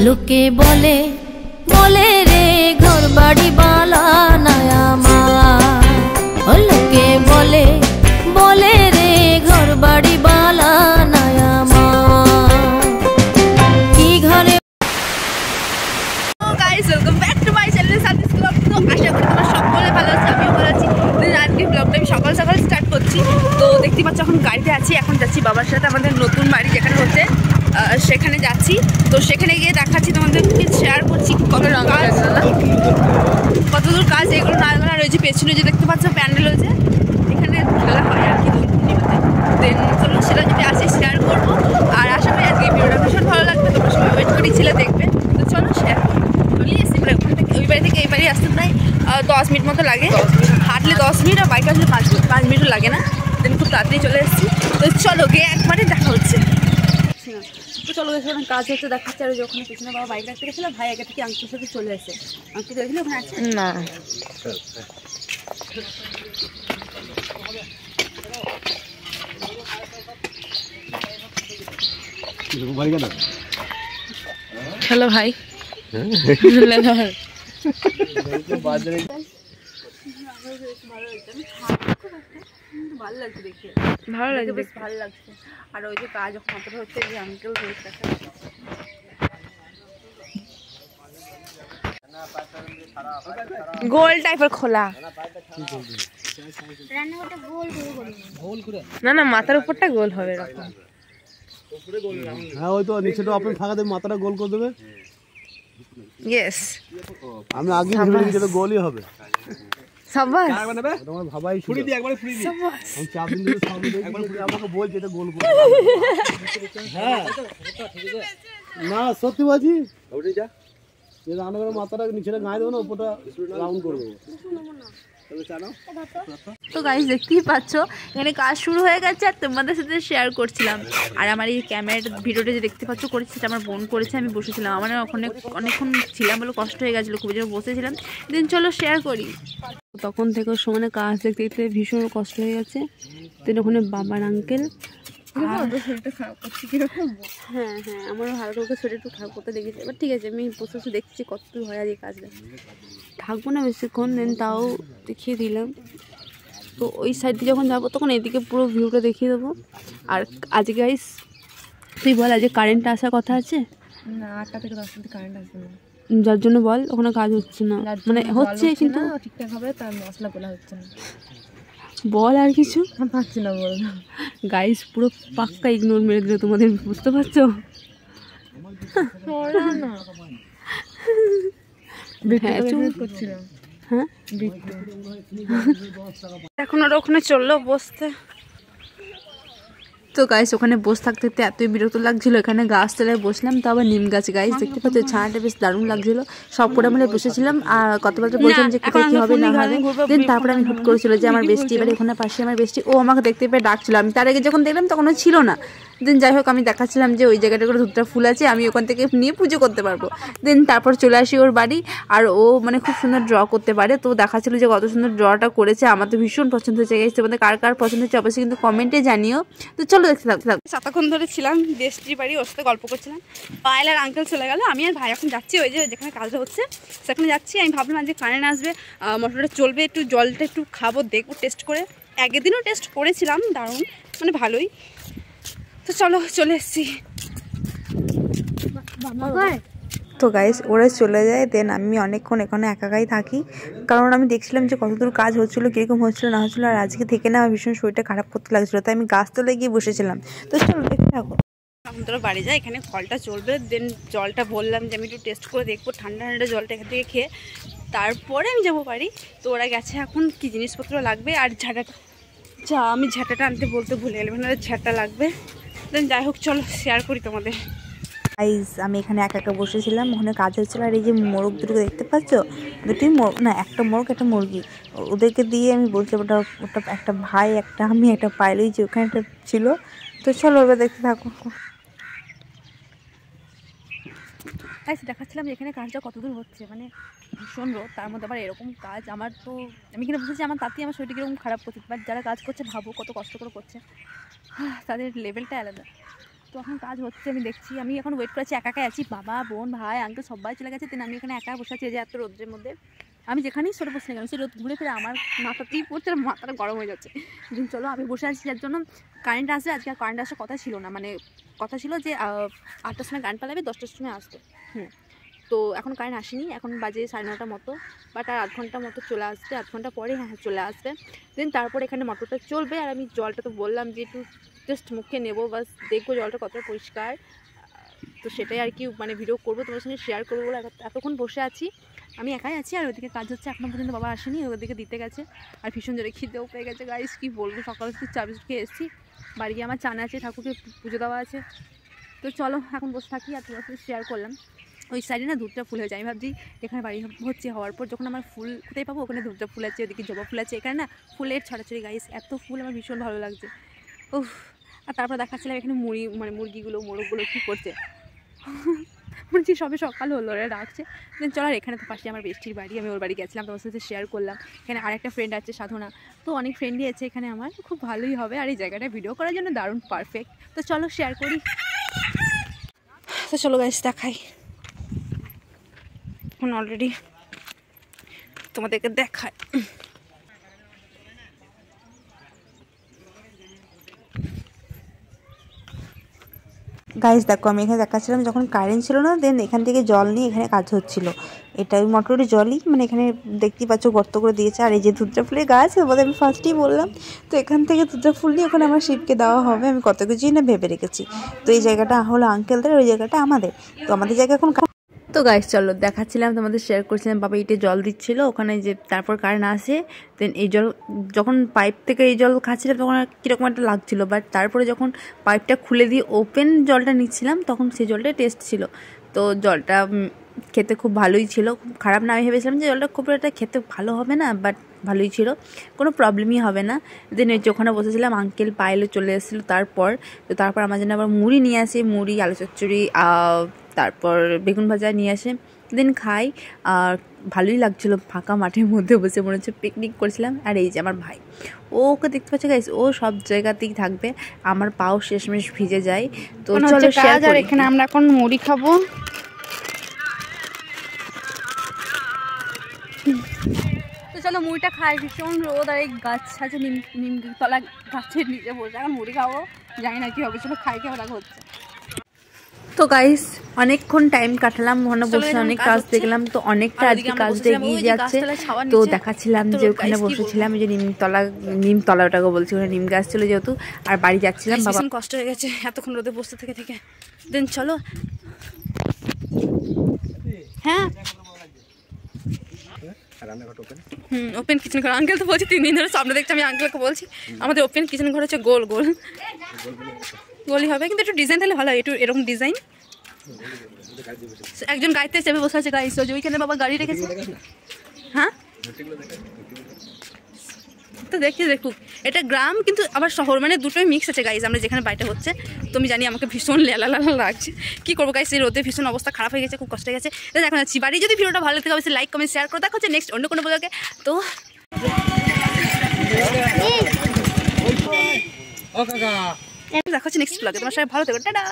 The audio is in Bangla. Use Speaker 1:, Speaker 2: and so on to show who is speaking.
Speaker 1: লোকে বলে বলে রে ঘর বাড়ি বালা নায়া মা, লোকে বলে বলে রে ঘর বাড়ি বালা নায়া মা কি ঘরে।
Speaker 2: Guys welcome back to my channel Sadis blog. তো আশা করি তোমরা সকলে ভালো আছো, আমিও ভালো আছি। আজকে ব্লগটা আমি সকাল সকাল স্টার্ট করছি। তো দেখতে পাচ্ছ এখন গাড়িতে আছি, এখন যাচ্ছি বাবার সাথে আমাদের নতুন বাড়ি যেখানে হচ্ছে সেখানে যাচ্ছি। তো সেখানে গিয়ে দেখাচ্ছি তোমাদেরকে, শেয়ার করছি কতদূর কাজ এগুলো না এগুলো। আর ওই যে পেছনে যে দেখতে পাচ্ছ প্যান্ডেল হয়েছে, এখানে খেলা হয় আর কি দেন চলো সেটা যদি আসে শেয়ার করবো। আর আশা করি আজকে ভিডিওটা ভীষণ ভালো লাগবে, তোমরা সবাই ওয়েট করি ছিল দেখবে। তো চলো শেয়ার করবো। চলি এসছি প্রায় ওখান থেকে, ওই বাড়ি থেকে এই বাড়ি আসতে প্রায় 10 মিনিট মতো লাগে, হাঁটলে 10 মিনিট, আর বাইকে আসলে 5 মিনিটও লাগে না। দেন খুব তাড়াতাড়ি চলে এসেছি। তো চলো গিয়ে একবারে দেখা হচ্ছে। তো চলো ওখানে কাজ হচ্ছে দেখাচ্ছে। আর যখন পিছনে বাবা বাইক রাখতে গেছিলাম, ভাই আগে থেকে আঙ্কেলের সাথে চলে আসে। আঙ্কেল দেখলে ওখানে আছে না হ্যালো ভাই ভালো লাগছে দেখে, ভালো লাগছে, বেশ ভালো লাগছে। আর ওই যে কাজ যখন অতটা হচ্ছে যে আঙ্কেল গোল টাইপের খোলা, না না মাথার উপরটা গোল হবে এরকম।
Speaker 3: হ্যাঁ ওই তো নিচেটা আপনার ফাঁকা দেবে, মাথাটা গোল করে দেবে।
Speaker 2: ইয়েস
Speaker 3: আমি আগে ভেবে নিয়েছি এটা গোলই হবে।
Speaker 2: সাবাস
Speaker 3: তোমার ভাবাই ফুড়ি দিয়ে একবারে ফুড়ি দিয়ে আমি 4 দিন ধরে সামনে দেখি একবারে ফুড়ি আমাকে বলছে এটা গোল করে। হ্যাঁ না সত্যি বলছি, ওঠে যা এই রান্না করে মাথাটা নিচেটা গায়ে দেবো না, উপরটা রাউন্ড করে দেবো।
Speaker 2: তো গাইস দেখতেই পাচ্ছ এখানে কাজ শুরু হয়ে গেছে আর তোমাদের সাথে শেয়ার করছিলাম। আর আমার এই ক্যামেরাটা ভিডিওটা যে দেখতে পাচ্ছ করেছে সেটা আমার বোন করেছে, আমি বসেছিলাম। আমার ওখানে অনেকক্ষণ ছিলাম বলে কষ্ট হয়ে গেছিলো, খুবই জন্য বসেছিলাম। দিন চলো শেয়ার করি। তখন থেকে সমানে কাজ দেখতে দেখতে ভীষণ কষ্ট হয়ে গেছে। দেন ওখানে বাবার আঙ্কেল শরীরটা খারাপ করছে কিরকম। হ্যাঁ হ্যাঁ আমারও হালকা হালকা শরীর একটু খারাপ করতে লেগেছে। এবার ঠিক আছে আমি বসে বসে দেখছি কতদূর হয় আর এই কাজটা। থাকবো না বেশিক্ষণ, দেন তাও দেখিয়ে দিলাম। তো ওই সাইডে যখন যাবো তখন এদিকে পুরো ভিউটা দেখিয়ে দেবো। আর আজকে গাইস তুই বল আজকে কারেন্ট আসার কথা আছে না? 8টা থেকে 10টা অবধি কারেন্ট আসবে না, যার জন্য বল ওখানে কাজ হচ্ছে না, মানে হচ্ছে কিন্তু ঠিকঠাক হবে, তার মশলা বলা হচ্ছে না। বল আর কিছু পাচ্ছি না বল। গাইস পুরো পাক্কা ইগনোর মেরে দিল তোমাদের, বুঝতে পারছো? হ্যাঁ এখন ওরা ওখানে চললো বসতে। তো গাইস ওখানে বসে থাকতে থাকতে এতই বিরক্ত লাগছিল, এখানে গাছ তলায় বসলাম, তো আবার নিম গাছ। গাইস দেখতে পাচ্ছ ছায়াটা বেশ দারুণ লাগছিল। সব করে মিলে বসেছিলাম আর কথাবার্তা বলছিলাম যে কোথায় কি হবে না হবে। দেন তারপরে আমি হুট করেছিল যে আমার বেস্টি, এবারে ওখানে পাশে আমার বেস্টি, ও আমাকে দেখতে পেয়ে ডাকছিল। আমি তার আগে যখন দেখলাম তখন ও ছিল না। দেন যাই হোক আমি দেখাচ্ছিলাম যে ওই জায়গাটা করে ধূপটা ফুল আছে, আমি ওখান থেকে নিয়ে পুজো করতে পারবো। দেন তারপর চলে আসি ওর বাড়ি। আর ও মানে খুব সুন্দর ড্র করতে পারে, তো দেখাচ্ছিল যে কত সুন্দর ড্রটা করেছে। আমার তো ভীষণ পছন্দ হয়েছে। গাইস তোমাদের কার কার পছন্দ হচ্ছে অবশ্যই কিন্তু কমেন্টে জানিও। তো চলো দেখতে থাকতে থাকো। সাতক্ষণ ধরে ছিলাম দেশটির বাড়ি, ওর সাথে গল্প করছিলাম। পায়েল আর আঙ্কেল চলে গেল, আমি আর ভাই এখন যাচ্ছি ওই যে যেখানে কাজটা হচ্ছে সেখানে যাচ্ছি। আমি ভাবলাম যে কারেন্ট আসবে, মোটরটা চলবে, একটু জলটা একটু খাবো, দেখবো টেস্ট করে। আগের দিনও টেস্ট করেছিলাম, দারুণ মানে ভালোই। তো চলো চলে এসছি। তো গাইস ওরা চলে যায়, দেন আমি অনেকক্ষণ এখানে একাই থাকি, কারণ আমি দেখছিলাম যে কতদূর কাজ হচ্ছিলো, কীরকম হচ্ছিলো না হচ্ছিলো। আর আজকে থেকে না আমার ভীষণ শরীরটা খারাপ করতে লাগছিলো, তাই আমি গাছতলায় গিয়ে বসেছিলাম। তো চলো দেখতে থাকো। আমরা বাড়ি যাই, এখানে কলটা চলবে। দেন জলটা বললাম যে আমি একটু টেস্ট করে দেখবো, ঠান্ডা ঠান্ডা জলটা এখান থেকে খেয়ে তারপরে আমি যাবো বাড়ি। তো ওরা গেছে, এখন কি জিনিসপত্র লাগবে আর ঝাঁটাটা, আমি ঝাঁটাটা আনতে বলতে ভুলে গেলাম, ঝাঁটা লাগবে। দেন যাই হোক চলো শেয়ার করি তোমাদের। গাইস আমি এখানে একা একা বসেছিলাম, ওখানে কাজ হচ্ছিল। আর এই যে মোরগ দুটো দেখতে পাচ্ছ, দুটি না একটা মোরগ একটা মুরগি, ওদেরকে দিয়ে আমি বলছি ওটা ওটা একটা ভাই একটা আমি একটা পাইলই যে ওখানে একটা ছিল। তো চলো এবার দেখতে থাকো। গাইস দেখাচ্ছিলাম যে এখানে কাজটা কতদূর হচ্ছে, মানে ভীষণ রোদ, তার মধ্যে আবার এরকম কাজ। আমার তো আমি এখানে বসেছি, আমার তাতেই আমার শরীরটা কীরকম খারাপ করছে। বাট যারা কাজ করছে ভাবো কত কষ্ট করে করছে, তাদের লেভেলটা আলাদা। তো এখন কাজ হচ্ছে আমি দেখছি, আমি এখন ওয়েট করেছি, একা একাই আছি, বাবা বোন ভাই আঙ্কেল সবাই চলে গেছে, আমি এখানে একা বসে আছি এই যে এত রোদ্রের মধ্যে। আমি যেখানেই সরে বসে গেলাম সেই রোদ ঘুরে ফিরে আমার মাথাতেই পড়ছে, মাথাটা গরম হয়ে যাচ্ছে। চলো আমি বসে আছি, যার জন্য কারেন্ট আসবে, আজকে আর কারেন্ট আসার কথা ছিল না, মানে কথা ছিল যে 8টার সময় গান পালাবে, 10টার সময় আসবে। তো এখন কারেন্ট আসেনি, এখন বাজে 9:30 মতো, বাট আর 8 ঘন্টা মতো চলে আসবে, 8 ঘন্টা পরে হ্যাঁ চলে আসবে। দেন তারপর এখানে মোটরটা চলবে, আর আমি জলটা তো বললাম যে একটু জাস্ট মুখে নেবো, বাস দেখবো জলটা কতটা পরিষ্কার, তো সেটাই আর কি মানে ভিডিও করবো তোমার সঙ্গে শেয়ার করবো বলে এতক্ষণ বসে আছি। আমি একাই আছি, আর ওদিকে কাজ হচ্ছে, এখনো পর্যন্ত বাবা আসেনি, ওদিকে দিতে গেছে, আর ভীষণ জোরে খিদেও পেয়ে গেছে গাইস, কি বলবো, সকালে থেকে চা বিস্কুট খেয়ে এসেছি, বাড়ি গিয়ে আমার চান আছে, ঠাকুরকে পুজো দেওয়া আছে। তো চলো এখন বসে থাকি, আর তোমার সাথে শেয়ার করলাম। ওই সাইডে না দুধটা ফুল হয়ে যায়, আমি ভাবছি এখানে বাড়ি হচ্ছে, হওয়ার পর যখন আমার ফুল কোথায় পাবো, ওখানে দুধটা ফুল আছে, ওদিকে জবা ফুল আছে, এখানে না ফুলের ছড়াছড়ি গাইস, এত ফুল আমার ভীষণ ভালো লাগছে। উফ, আর তারপর দেখাচ্ছিলাম এখানে মুরগিগুলো মোরগগুলো কী করছে, বলছি সবে সকাল হলো, ওরা ডাকছে। দেন চলো, আর এখানে তো পাশে আমার বেস্টির বাড়ি, আমি ওর বাড়ি গেছিলাম, তোমার সাথে শেয়ার করলাম। এখানে আরেকটা ফ্রেন্ড আছে সাধনা, তো অনেক ফ্রেন্ডই আছে এখানে আমার, খুব ভালোই হবে, আর এই জায়গাটা ভিডিও করার জন্য দারুণ পারফেক্ট। তো চলো শেয়ার করি, তো চলো গাইস দেখাই, এখন অলরেডি তোমাদেরকে দেখায়।
Speaker 4: গাইস দেখো, আমি এখানে দেখাচ্ছিলাম যখন কারেন্ট ছিল না, দেন এখান থেকে জল নিয়ে এখানে কাজ হচ্ছিল, এটা ওই মোটরের জলই, মানে এখানে দেখতেই পাচ্ছ গর্ত করে দিয়েছে, আর এই যে ধুতরা ফুলের গাছ, বলে আমি ফার্স্টেই বললাম, তো এখান থেকে ধুতরা ফুল নিয়ে এখন আমার শিবকে দেওয়া হবে, আমি কত কিছুই না ভেবে রেখেছি। তো এই জায়গাটা হলো আঙ্কেলদের, ওই জায়গাটা আমাদের, তো আমাদের জায়গা এখন।
Speaker 2: তো গাইস চলো দেখাচ্ছিলাম, তোমাদের শেয়ার করছিলাম, বাবা ইটে জল দিচ্ছিল ওখানে, যে তারপর কারেন্ট আসে, দেন এই জল যখন পাইপ থেকে এই জল খাচ্ছিলাম তখন কীরকম একটা লাগছিল, বাট তারপরে যখন পাইপটা খুলে দিয়ে ওপেন জলটা নিচ্ছিলাম তখন সেই জলটা টেস্ট ছিল, তো জলটা খেতে খুব ভালোই ছিল, খুব খারাপ না। আমি ভেবেছিলাম যে জলটা খুব একটা খেতে ভালো হবে না, বাট ভালোই ছিল, কোনো প্রবলেমই হবে না। দেন এই যে ওখানে বসেছিলাম, আঙ্কেল পাইলে চলে এসেছিলো, তারপর আমার জন্য আবার মুড়ি নিয়ে আসে, মুড়ি আলু চচ্চড়ি, তারপর বেগুন ভাজা নিয়ে আসে, দেন খাই, আর ভালোই লাগছিলো, ফাঁকা মাঠের মধ্যে বসে মনে হচ্ছে পিকনিক করছিলাম। আর এই যে আমার ভাই, ওকে দেখতে পাচ্ছে গাইস, ও সব জায়গাতেই থাকবে, আমার পাও শেষমেশ ভিজে যায়। তো চলো শেয়ার করি, এখানে আমরা এখন মুড়ি খাবো। তো চলো মুড়িটা খাই, ভীষণ রোদ, আর এই গাছ আছে নিম তলা গাছের নিচে বসে এখন মুড়ি খাবো, জানি না কি হবে, চলো খাই, কেমন রাখা হচ্ছে। তো গাইস অনেকক্ষণ টাইম কাটালাম, ওখানে বসে অনেক কাজ দেখলাম, তো অনেকটা আজকে কাজটা এগিয়ে যাচ্ছে। তো দেখাচ্ছিলাম যে ওখানে বসেছিলাম, যে নিমতলা ওটাকে বলছি, ওখানে নিম গাছ ছিল যেহেতু, আর বাড়ি যাচ্ছিলাম, বাবা কষ্ট হয়ে গেছে এতক্ষণ রোদে বসতে থেকে। দেন চলো, হ্যাঁ ওপেন কিচেন ঘর, আঙ্কেল তো বলছি 3 দিন ধরে স্বপ্ন দেখছি, আমি আঙ্কেলকে বলছি আমাদের ওপেন কিচেন ঘর হচ্ছে গোল গোল গোলই হবে, কিন্তু একটু ডিজাইন তাহলে ভালো হয়, একটু এরকম ডিজাইন। একজন গাড়িতে চেপে বসে আছে গাইস, যে ওইখানে বাবা গাড়ি রেখেছে, হ্যাঁ তো দেখুক, এটা গ্রাম কিন্তু আবার শহর, মানে দুটোই মিক্স আছে গাইস। আমরা যেখানে বাড়িটা হচ্ছে, তো আমি জানি আমাকে ভীষণ লেলা লাগছে, কি করবো গাইস, এই রোদে ভীষণ অবস্থা খারাপ হয়ে গেছে, খুব কষ্ট হয়ে গেছে। এখন যাচ্ছি বাড়ি, যদি ভিডিওটা ভালো লাগে অবশ্যই লাইক কমেন্ট শেয়ার করে, দেখা হচ্ছে নেক্সট অন্য কোনো ব্লগে। তো দেখা হচ্ছে নেক্সট ব্লগে, তোমার সবাই ভালো থেকো, টাটা।